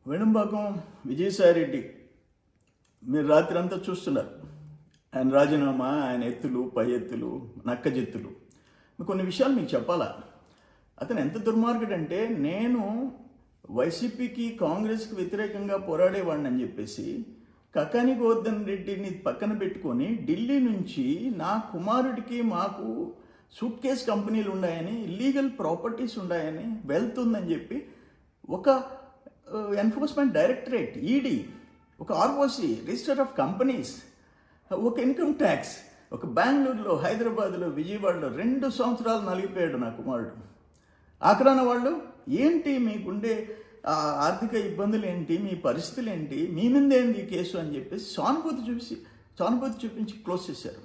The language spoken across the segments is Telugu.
వెనుంబాకం విజయసాయిరెడ్డి మీరు రాత్రి అంతా చూస్తున్నారు. ఆయన రాజీనామా, ఆయన ఎత్తులు, పై ఎత్తులు, నక్కజెత్తులు. కొన్ని విషయాలు మీకు చెప్పాలా. అతను ఎంత దుర్మార్గుడంటే, నేను వైసీపీకి కాంగ్రెస్కి వ్యతిరేకంగా పోరాడేవాడిని అని చెప్పేసి కకాని గోవర్ధన్ రెడ్డిని పక్కన పెట్టుకొని ఢిల్లీ నుంచి నా కుమారుడికి మాకు సూట్ కేస్ కంపెనీలు ఉన్నాయని, ఇల్లీగల్ ప్రాపర్టీస్ ఉన్నాయని, వెల్త్ ఉందని చెప్పి ఒక ఎన్ఫోర్స్మెంట్ డైరెక్టరేట్, ఈడీ, ఒక ఆర్ఓసి, రిజిస్టర్ ఆఫ్ కంపెనీస్, ఒక ఇన్కమ్ ట్యాక్స్, ఒక బెంగళూరులో, హైదరాబాద్లో, విజయవాడలో 2 సంవత్సరాలు నలిగిపోయాడు నా కుమారుడు. ఆఖరాన వాళ్ళు ఏంటి మీకుండే ఆర్థిక ఇబ్బందులు ఏంటి, మీ పరిస్థితులు ఏంటి, మీ మీదేంది ఈ కేసు అని చెప్పేసి సానుభూతి చూపించి క్లోజ్ చేశారు.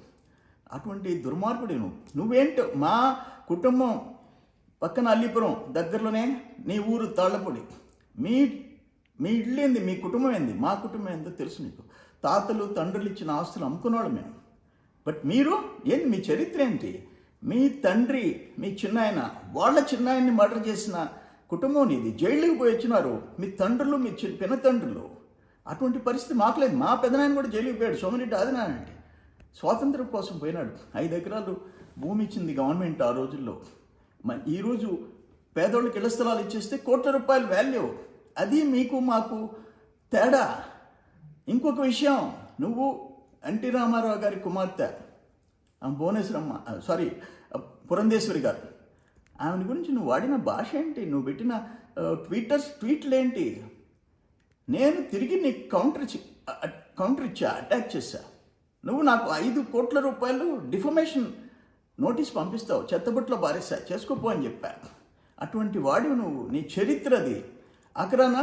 అటువంటి దుర్మార్గుడు నువ్వేంటో. మా కుటుంబం పక్కన అల్లిపురం దగ్గరలోనే నీ ఊరు తాళ్లపొడి. మీ ఇల్లు ఏంది, మీ కుటుంబం ఏంది, మా కుటుంబం ఏందో తెలుసు నీకు. తాతలు తండ్రులు ఇచ్చిన ఆస్తులు అమ్ముకున్నాడు మేము. బట్ మీరు ఏంది, మీ చరిత్ర ఏంటి? మీ తండ్రి, మీ చిన్నాయన, వాళ్ళ చిన్నాయన్ని మర్డర్ చేసిన కుటుంబం నీది. జైలుకి పోయి వచ్చినారు మీ తండ్రులు, మీ పినతండ్రులు. అటువంటి పరిస్థితి మాకు లేదు. మా పెదనాయన కూడా జైలుకి పోయాడు, సోమిరెడ్డి ఆదినారాయణ అంటే. స్వాతంత్రం కోసం పోయినాడు. 5 ఎకరాలు భూమి ఇచ్చింది గవర్నమెంట్ ఆ రోజుల్లో. ఈరోజు పేదోళ్ళకి ఇళ్ల స్థలాలు ఇచ్చేస్తే కోట్ల రూపాయల వాల్యూ. అది మీకు మాకు తేడా. ఇంకొక విషయం, నువ్వు ఎన్టీ రామారావు గారి కుమార్తె పురంధేశ్వరి గారు, ఆమె గురించి నువ్వు వాడిన భాష ఏంటి, నువ్వు పెట్టిన ట్వీట్లు ఏంటి? నేను తిరిగి నీకు కౌంటర్ ఇచ్చా, అటాక్ చేశా. నువ్వు నాకు 5 కోట్ల రూపాయలు డిఫమేషన్ నోటీస్ పంపిస్తావు, చెత్తబుట్లో బారేసా, చేసుకోపో అని చెప్పా. అటువంటి వాడివి నువ్వు. నీ చరిత్రది. అక్కడన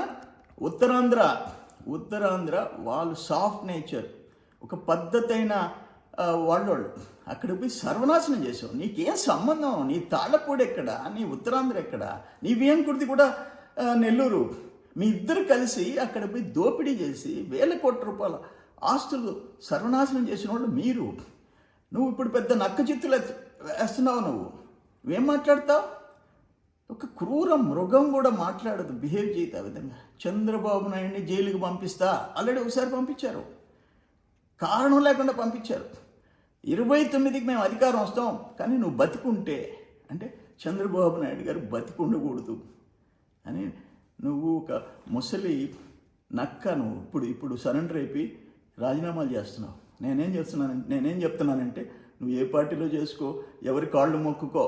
ఉత్తరాంధ్ర వాళ్ళు సాఫ్ట్ నేచర్, ఒక పద్ధతైన వాళ్ళు అక్కడికి పోయి సర్వనాశనం చేసావు. నీకేం సంబంధం? నీ తాళ్ళపూడి ఎక్కడ, నీ ఉత్తరాంధ్ర ఎక్కడ, నీ వియంకుడిది కూడా నెల్లూరు. మీ ఇద్దరు కలిసి అక్కడ పోయి దోపిడీ చేసి 1000 కోట్ల రూపాయల ఆస్తులు సర్వనాశనం చేసిన వాళ్ళు మీరు. నువ్వు ఇప్పుడు పెద్ద నక్క చిత్తులు వేస్తున్నావు. నువ్వేం మాట్లాడతావు? ఒక క్రూర మృగం కూడా మాట్లాడదు, బిహేవ్ చేయదు ఆ విధంగా. చంద్రబాబు నాయుడిని జైలుకి పంపిస్తా, ఆల్రెడీ ఒకసారి పంపించారు, కారణం లేకుండా పంపించారు. 29కి మేము అధికారం వస్తాం, కానీ నువ్వు బతికుంటే, అంటే చంద్రబాబు నాయుడు గారు బతికుండకూడదు అని నువ్వు ఒక ముసలి నక్క. నువ్వు ఇప్పుడు సరెండర్ అయిపోయి రాజీనామాలు చేస్తున్నావు. నేనేం చెప్తున్నానంటే, నువ్వు ఏ పార్టీలో చేసుకో, ఎవరి కాళ్ళు మొక్కుకో,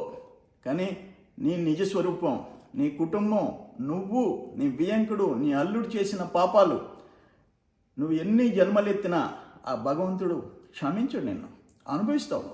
కానీ నీ నిజ స్వరూపం, నీ కుటుంబం, నువ్వు, నీ వియంకుడు, నీ అల్లుడు చేసిన పాపాలు, నువ్వు ఎన్ని జన్మలెత్తినా ఆ భగవంతుడు క్షమించడు, నిన్ను అనుభవిస్తావు.